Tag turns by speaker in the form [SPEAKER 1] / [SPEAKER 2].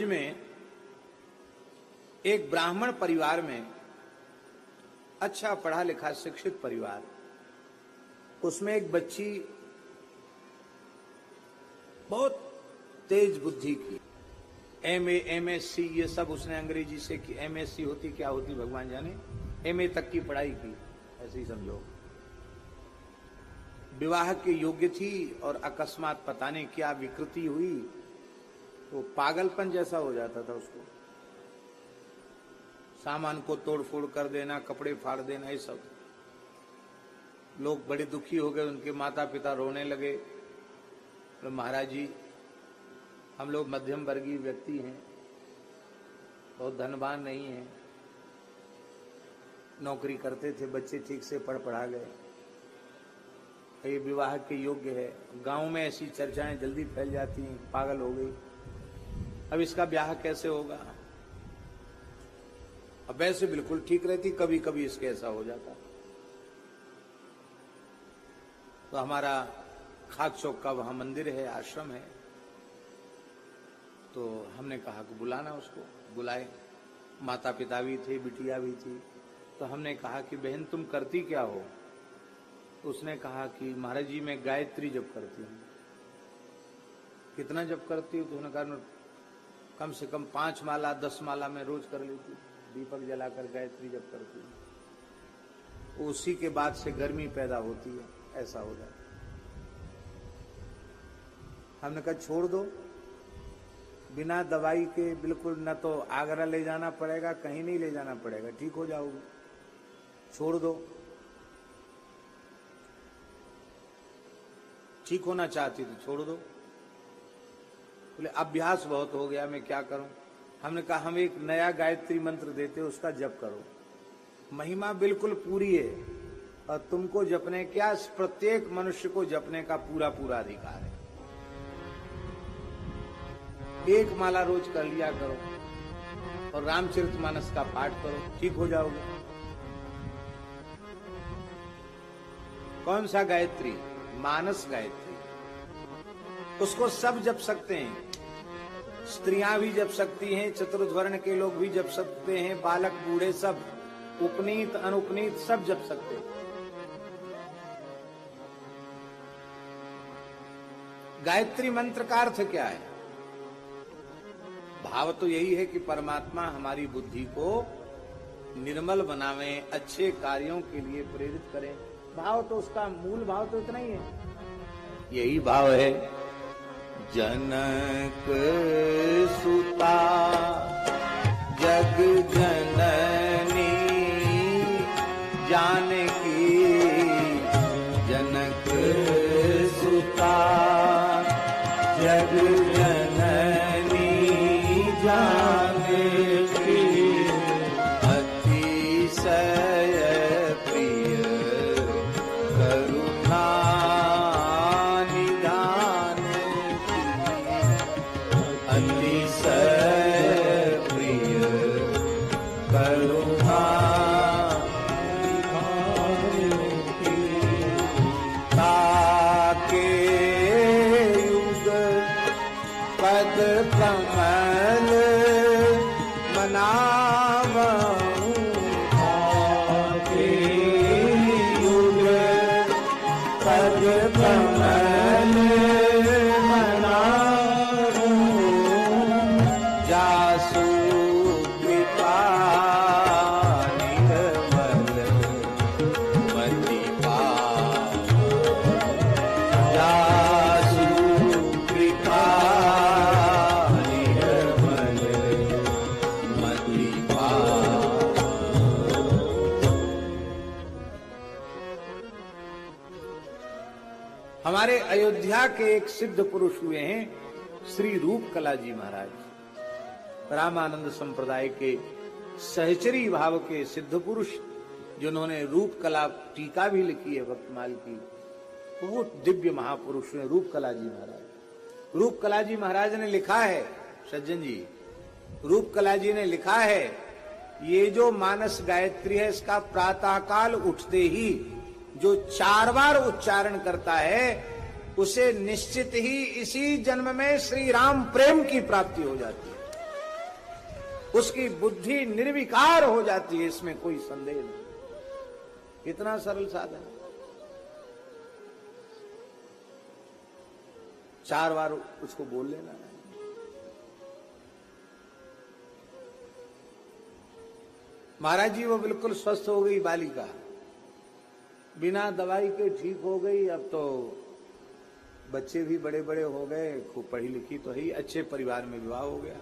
[SPEAKER 1] Bridge में एक ब्राह्मण परिवार में, अच्छा पढ़ा लिखा शिक्षित परिवार, उसमें एक बच्ची बहुत तेज बुद्धि की, एमए एमएससी ये सब उसने अंग्रेजी से की। एमएससी होती क्या होती भगवान जाने, एमए तक की पढ़ाई की, ऐसे ही समझो। विवाह के योग्य थी और अकस्मात पता नहीं क्या विकृति हुई, तो पागलपन जैसा हो जाता था उसको। सामान को तोड़ फोड़ कर देना, कपड़े फाड़ देना, ये सब। लोग बड़े दुखी हो गए, उनके माता पिता रोने लगे। तो महाराज जी, हम लोग मध्यम वर्गीय व्यक्ति हैं, बहुत धनवान नहीं हैं, नौकरी करते थे, बच्चे ठीक से पढ़ पढ़ा गए, ये विवाह के योग्य है। गांव में ऐसी चर्चाएं जल्दी फैल जाती हैं, पागल हो गई, अब इसका ब्याह कैसे होगा। अब वैसे बिल्कुल ठीक रहती, कभी कभी इसके ऐसा हो जाता। तो हमारा खाक चौक का वहां मंदिर है, आश्रम है, तो हमने कहा कि बुलाना उसको। बुलाए, माता पिता भी थे, बिटिया भी थी। तो हमने कहा कि बहन तुम करती क्या हो। तो उसने कहा कि महाराज जी मैं गायत्री जप करती हूँ। कितना जप करती हूँ। तो उन्होंने कहा कम से कम 5 माला 10 माला में रोज कर लेती, दीपक जलाकर गायत्री जप करती हूँ। उसी के बाद से गर्मी पैदा होती है, ऐसा हो जाता। हमने कहा छोड़ दो, बिना दवाई के बिल्कुल, न तो आगरा ले जाना पड़ेगा, कहीं नहीं ले जाना पड़ेगा, ठीक हो जाओगे, छोड़ दो। ठीक होना चाहती तो छोड़ दो। बोले अभ्यास बहुत हो गया, मैं क्या करूं। हमने कहा हम एक नया गायत्री मंत्र देते, उसका जप करो, महिमा बिल्कुल पूरी है, और तुमको जपने क्या, प्रत्येक मनुष्य को जपने का पूरा पूरा अधिकार है। 1 माला रोज कर लिया करो और रामचरितमानस का पाठ करो, ठीक हो जाओगे। कौन सा गायत्री? मानस गायत्री। उसको सब जप सकते हैं, स्त्रियां भी जप सकती हैं, चतुर्वर्ण के लोग भी जप सकते हैं, बालक बूढ़े सब, उपनीत अनुपनीत सब जप सकते हैं। गायत्री मंत्र का अर्थ क्या है? भाव तो यही है कि परमात्मा हमारी बुद्धि को निर्मल बनावे, अच्छे कार्यों के लिए प्रेरित करें। भाव तो उसका मूल भाव तो इतना ही है, यही भाव है। जनक सुता जग जननी जानकी, जनक सुता जग जननी जानकी, अतिशय प्रिय करुणा निधान की, अतिशय प्रिय करुणा निधान की, ताके युग पद कमल मनावऊं, ताके युग पद कमल मनावऊं, जासु कृपा निर्मल मति पावो, जासु कृपा निर्मल मति पावो। हमारे अयोध्या के एक सिद्ध पुरुष हुए हैं श्री रूपकला जी महाराज, रामानंद संप्रदाय के सहचरी भाव के सिद्ध पुरुष, जिन्होंने रूपकला टीका भी लिखी है भक्तमाल की। बहुत दिव्य महापुरुष हैं रूपकला जी महाराज। रूपकला जी महाराज ने लिखा है, सज्जन जी, रूपकला जी ने लिखा है, ये जो मानस गायत्री है, इसका प्रातःकाल उठते ही जो 4 बार उच्चारण करता है, उसे निश्चित ही इसी जन्म में श्री राम प्रेम की प्राप्ति हो जाती है। उसकी बुद्धि निर्विकार हो जाती है, इसमें कोई संदेह नहीं। कितना सरल साधन, 4 बार उसको बोल लेना है। महाराज जी वो बिल्कुल स्वस्थ हो गई बालिका, बिना दवाई के ठीक हो गई। अब तो बच्चे भी बड़े बड़े हो गए, खूब पढ़ी लिखी तो ही, अच्छे परिवार में विवाह हो गया।